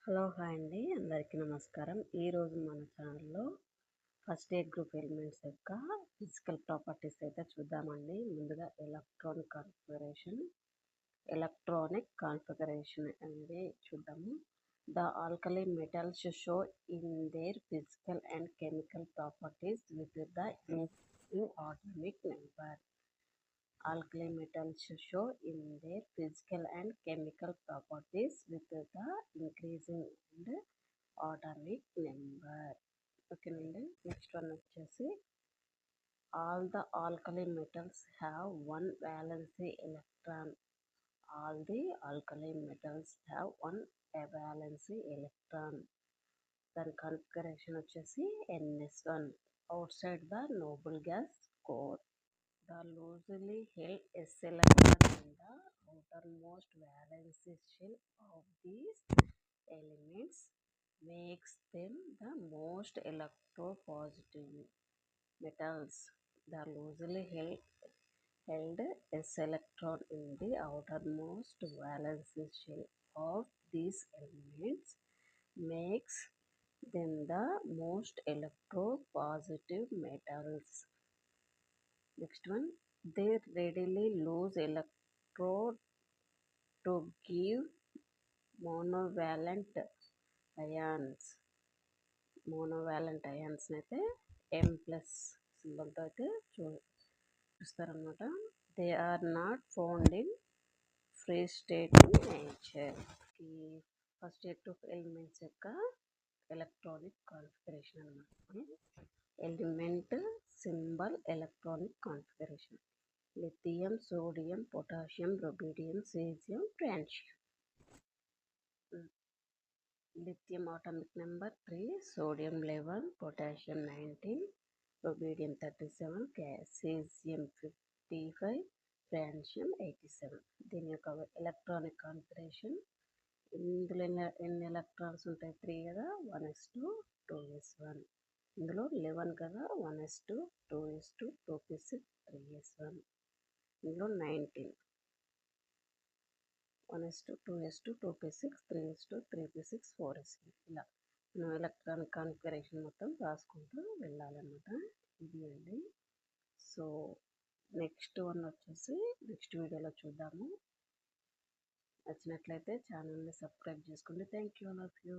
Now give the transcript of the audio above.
Hello hi అండి, అందరికీ నమస్కారం. ఈరోజు మన ఛానల్లో ఫస్ట్ ఎయిడ్ గ్రూప్ ఎలిమెంట్స్ యొక్క ఫిజికల్ ప్రాపర్టీస్ అయితే చూద్దామండి. ముందుగా ఎలక్ట్రానిక్ కాన్ఫిగరేషన్ అనేది చూద్దాము. The alkali metals show in there physical and chemical properties with the atomic number. Alkali metals show in their physical and chemical properties with the increasing and atomic number. ఓకేనండి, next one వచ్చేసి all the alkali metals have one valency electron. All the alkali metals have one valency electron. దాని configuration వచ్చేసి NS1 outside the noble gas core. The loosely held S electron in the outermost valence shell of these elements makes them the most electropositive metals. The loosely held S electron in the outermost valence shell of these elements makes them the most electropositive metals. Next one, they readily lose electron to give monovalent ions. monovalent ions అయితే M plus సింబల్తో అయితే చూస్తారనమాట. They are not found in free state in nature. ఈ first aid elements యొక్క electronic configuration అనమాట. Element symbol electronic configuration: lithium, sodium, potassium, rubidium, cesium, francium. Lithium atomic number 3, sodium 11, potassium 19, rubidium 37, cesium 55, francium 87. దీని యొక్క electronic configuration, ఇందులో ఎన్ని electrons ఉంటాయి? 3 కదా, 1s2 2s1. ఇందులో 11 కదా, 1s2 2s2 2p6 3s1. ఇందులో 19 1s2 2s2 2p6 3s2 3p6 4s1. ఇలా మనం ఎలక్ట్రానిక్ కాన్ఫిగరేషన్ మొత్తం రాసుకుంటూ వెళ్ళాలన్నమాట. ఇది అండి. సో నెక్స్ట్ వన్ వచ్చేసి నెక్స్ట్ వీడియోలో చూద్దాము. నచ్చినట్లయితే ఛానల్ని సబ్స్క్రైబ్ చేసుకోండి. Thank you all of you.